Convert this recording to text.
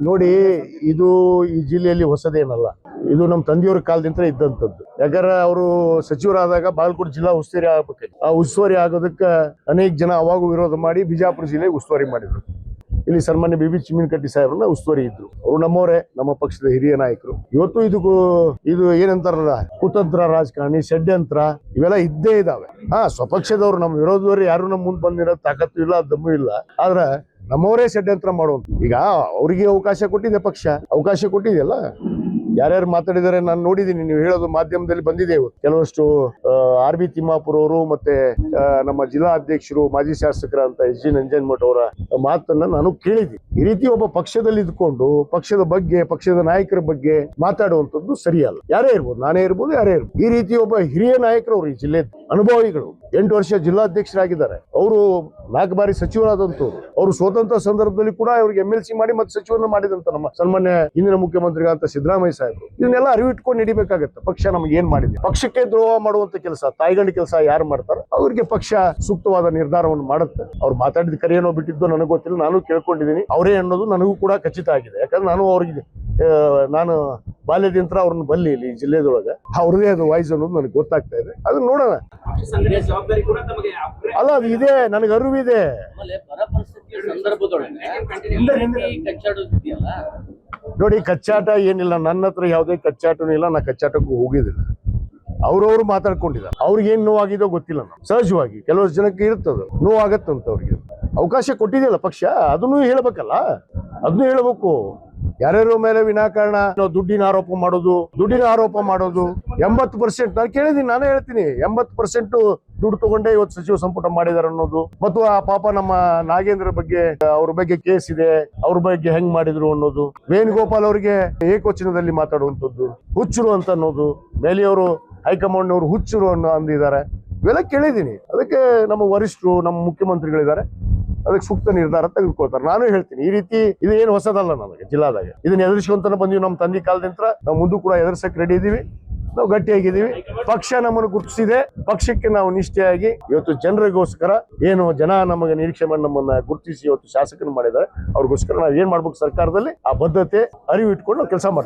ನೋಡಿ, ಇದು ಈ ಜಿಲ್ಲೆಯಲ್ಲಿ ಹೊಸದೇನಲ್ಲ. ಇದು ನಮ್ಮ ತಂದೆಯವ್ರ ಕಾಲದಿಂದ ಇದ್ದಂಥದ್ದು. ಯಾಕಂದ್ರೆ ಅವರು ಸಚಿವರಾದಾಗ ಬಾಗಲಕೋಟೆ ಜಿಲ್ಲಾ ಉಸ್ತುವಾರಿ ಆಗ್ಬೇಕು. ಆ ಉಸ್ತುವಾರಿ ಆಗೋದಕ್ಕೆ ಅನೇಕ ಜನ ಅವಾಗ ವಿರೋಧ ಮಾಡಿ ಬಿಜಾಪುರ ಜಿಲ್ಲೆಗೆ ಉಸ್ತುವಾರಿ ಮಾಡಿದ್ರು. ಇಲ್ಲಿ ಸನ್ಮಾನ್ಯ ಬಿಬಿ ಚಿಮ್ಮಿನಕಟ್ಟಿ ಸಾಹೇಬ್ರನ್ನ ಉಸ್ತುವಾರಿ ಇದ್ರು. ಅವರು ನಮ್ಮವರೇ, ನಮ್ಮ ಪಕ್ಷದ ಹಿರಿಯ ನಾಯಕರು. ಇವತ್ತು ಇದು ಏನಂತಾರಲ್ಲ, ಕುತಂತ್ರ ರಾಜಕಾರಣಿ, ಷಡ್ಯಂತ್ರ ಇವೆಲ್ಲ ಇದ್ದೇ ಇದಾವೆ. ಸ್ವಪಕ್ಷದವ್ರು, ನಮ್ಮ ವಿರೋಧದವ್ರು ಯಾರು ನಮ್ಮ ಮುಂದೆ ಬಂದಿರೋ ತಾಕತ್ತು ಇಲ್ಲ, ದಮ್ಮು ಇಲ್ಲ. ಆದ್ರೆ ನಮ್ಮವರೇ ಷಡ್ಯಂತ್ರ ಮಾಡುವಂತ. ಈಗ ಅವ್ರಿಗೆ ಅವಕಾಶ ಕೊಟ್ಟಿದೆ ಪಕ್ಷ, ಅವಕಾಶ ಕೊಟ್ಟಿದೆಯಲ್ಲ. ಯಾರ್ಯಾರು ಮಾತಾಡಿದಾರೆ ನಾನು ನೋಡಿದ್ದೀನಿ, ನೀವು ಹೇಳೋದು ಮಾಧ್ಯಮದಲ್ಲಿ ಬಂದಿದೆ. ಕೆಲವಷ್ಟು ಆರ್ ಬಿ ತಿಮ್ಮಾಪುರ ಅವರು ಮತ್ತೆ ನಮ್ಮ ಜಿಲ್ಲಾ ಅಧ್ಯಕ್ಷರು, ಮಾಜಿ ಶಾಸಕರಂತ ಎಸ್ ಜಿ ನಂಜನಮಠ ಅವರ ಮಾತನ್ನ ನಾನು ಕೇಳಿದ್ದೀನಿ. ಈ ರೀತಿ ಒಬ್ಬ ಪಕ್ಷದಲ್ಲಿ ಇದ್ಕೊಂಡು ಪಕ್ಷದ ಬಗ್ಗೆ, ಪಕ್ಷದ ನಾಯಕರ ಬಗ್ಗೆ ಮಾತಾಡುವಂಥದ್ದು ಸರಿಯಲ್ಲ. ಯಾರೇ ಇರ್ಬೋದು, ನಾನೇ ಇರ್ಬೋದು, ಯಾರೇ ಇರ್ಬೋದು. ಈ ರೀತಿ ಒಬ್ಬ ಹಿರಿಯ ನಾಯಕರು ಅವರು, ಈ ಜಿಲ್ಲೆ ಅನುಭವಿಗಳು, 8 ವರ್ಷ ಜಿಲ್ಲಾಧ್ಯಕ್ಷರಾಗಿದ್ದಾರೆ. ಅವರು 4 ಬಾರಿ ಸಚಿವರಾದಂತವ್ರು. ಅವರು ಸ್ವತಂತ್ರ ಸಂದರ್ಭದಲ್ಲಿ ಕೂಡ ಅವ್ರಿಗೆ MLC ಮಾಡಿ ಮತ್ತೆ ಸಚಿವರನ್ನ ಮಾಡಿದಂತ ನಮ್ಮ ಸನ್ಮಾನ್ಯ ಹಿಂದಿನ ಮುಖ್ಯಮಂತ್ರಿಗಳಂತ ಸಿದ್ದರಾಮಯ್ಯ ಸಾಹೇಬರು. ಇದನ್ನೆಲ್ಲ ಅರಿವಿಟ್ಕೊಂಡು ನಡಿಬೇಕಾಗತ್ತೆ. ಪಕ್ಷ ನಮ್ಗೆ ಏನ್ ಮಾಡಿದೆ, ಪಕ್ಷಕ್ಕೆ ದ್ರೋಹ ಮಾಡುವಂತ ಕೆಲಸ, ತಾಯಿಗಂಡ ಕೆಲಸ ಯಾರು ಮಾಡ್ತಾರ ಅವ್ರಿಗೆ ಪಕ್ಷ ಸೂಕ್ತವಾದ ನಿರ್ಧಾರವನ್ನು ಮಾಡುತ್ತೆ. ಅವ್ರು ಮಾತಾಡಿದ ಕರೆಯೇನೋ ಬಿಟ್ಟಿದ್ದು ನನಗೆ ಗೊತ್ತಿಲ್ಲ, ನಾನು ಕೇಳ್ಕೊಂಡಿದ್ದೀನಿ. ಅವರೇ ಅನ್ನೋದು ನನಗೂ ಕೂಡ ಖಚಿತ ಆಗಿದೆ. ಯಾಕಂದ್ರೆ ನಾನು ಬಾಲ್ಯದಿಂದ ಅವ್ರನ್ನ ಬಲ್ಲಿ ಇಲ್ಲಿ ಜಿಲ್ಲೆದೊಳಗೆ ಅವ್ರದೇ ಅದು ವಾಯ್ಸ್ ಅನ್ನೋದು ನನಗೆ ಗೊತ್ತಾಗ್ತಾ ಇದೆ. ಅದನ್ನ ನೋಡೋಣ. ಅಲ್ಲ, ಅದು ಇದೆ, ನನಗೆ ಅರಿವಿದೆ. ನೋಡಿ, ಕಚ್ಚಾಟ ಏನಿಲ್ಲ ನನ್ನ ಹತ್ರ, ಯಾವುದೇ ಕಚ್ಚಾಟನೂ ಇಲ್ಲ. ನಾ ಕಚ್ಚಾಟಕ್ಕೂ ಹೋಗಿದ್ದಿಲ್ಲ. ಅವ್ರವ್ರು ಮಾತಾಡ್ಕೊಂಡಿದ್ದಾರೆ. ಅವ್ರಿಗೆ ಏನ್ ನೋವಾಗಿದೋ ಗೊತ್ತಿಲ್ಲ. ನಾವು ಸಹಜವಾಗಿ ಕೆಲವಷ್ಟು ಜನಕ್ಕೆ ಇರ್ತದ, ನೋವಾಗತ್ತಂತ. ಅವ್ರಿಗೆ ಅವಕಾಶ ಕೊಟ್ಟಿದೆಯಲ್ಲ ಪಕ್ಷ, ಅದನ್ನು ಹೇಳ್ಬೇಕಲ್ಲ, ಅದನ್ನು ಹೇಳ್ಬೇಕು. ಯಾರ್ಯಾರ ಮೇಲೆ ವಿನಾಕಾರಣ ದುಡ್ಡಿನ ಆರೋಪ ಮಾಡೋದು 80%. ನಾನು ಕೇಳಿದೀನಿ, ನಾನೇ ಹೇಳ್ತೀನಿ, 80% ದುಡ್ಡು ತಗೊಂಡೇ ಇವತ್ತು ಸಚಿವ ಸಂಪುಟ ಮಾಡಿದಾರೆ ಅನ್ನೋದು. ಮತ್ತು ಆ ಪಾಪ ನಮ್ಮ ನಾಗೇಂದ್ರ ಬಗ್ಗೆ, ಅವ್ರ ಬಗ್ಗೆ ಕೇಸ್ ಇದೆ, ಅವ್ರ ಬಗ್ಗೆ ಹೆಂಗ್ ಮಾಡಿದ್ರು ಅನ್ನೋದು. ವೇಣುಗೋಪಾಲ್ ಅವರಿಗೆ ಏಕವಚನದಲ್ಲಿ ಮಾತಾಡುವಂಥದ್ದು, ಹುಚ್ಚರು ಅಂತ ಅನ್ನೋದು. ಮೇಲಿಯವರು ಹೈಕಮಾಂಡ್ ನವರು ಹುಚ್ಚರು ಅಂದಿದ್ದಾರೆ. ಇವೆಲ್ಲ ಕೇಳಿದೀನಿ. ಅದಕ್ಕೆ ನಮ್ಮ ವರಿಷ್ಠರು, ನಮ್ಮ ಮುಖ್ಯಮಂತ್ರಿಗಳಿದ್ದಾರೆ, ಅದಕ್ಕೆ ಸೂಕ್ತ ನಿರ್ಧಾರ ತೆಗೆದುಕೊಳ್ತಾರೆ. ನಾನು ಹೇಳ್ತೀನಿ, ಈ ರೀತಿ ಇದು ಏನು ಹೊಸದಲ್ಲ ನಮಗೆ ಜಿಲ್ಲಾದಾಗ. ಇದನ್ನ ಎದುರಿಸ್ಕೊಂತಾನೆ ಬಂದೀವಿ. ನಮ್ಮ ತಂದೆ ಕಾಲದಿಂದ ನಾವು ಮುಂದೂ ಕೂಡ ಎದುರ್ಸಕ್ ರೆಡಿ ಇದೀವಿ. ನಾವು ಗಟ್ಟಿಯಾಗಿದ್ದೀವಿ. ಪಕ್ಷ ನಮ್ಮನ್ನು ಗುರುತಿಸಿದೆ. ಪಕ್ಷಕ್ಕೆ ನಾವು ನಿಷ್ಠೆಯಾಗಿ ಇವತ್ತು ಜನರಿಗೋಸ್ಕರ ಏನು ಜನ ನಮಗೆ ನಿರೀಕ್ಷೆ ಮಾಡಿ ನಮ್ಮನ್ನ ಗುರುತಿಸಿ ಇವತ್ತು ಶಾಸಕರು ಮಾಡಿದ್ದಾರೆ, ಅವ್ರಿಗೋಸ್ಕರ ನಾವು ಏನ್ ಮಾಡ್ಬೇಕು ಸರ್ಕಾರದಲ್ಲಿ ಆ ಬದ್ಧತೆ ಅರಿವು ಇಟ್ಕೊಂಡು ನಾವು ಕೆಲಸ ಮಾಡ್ತೀವಿ.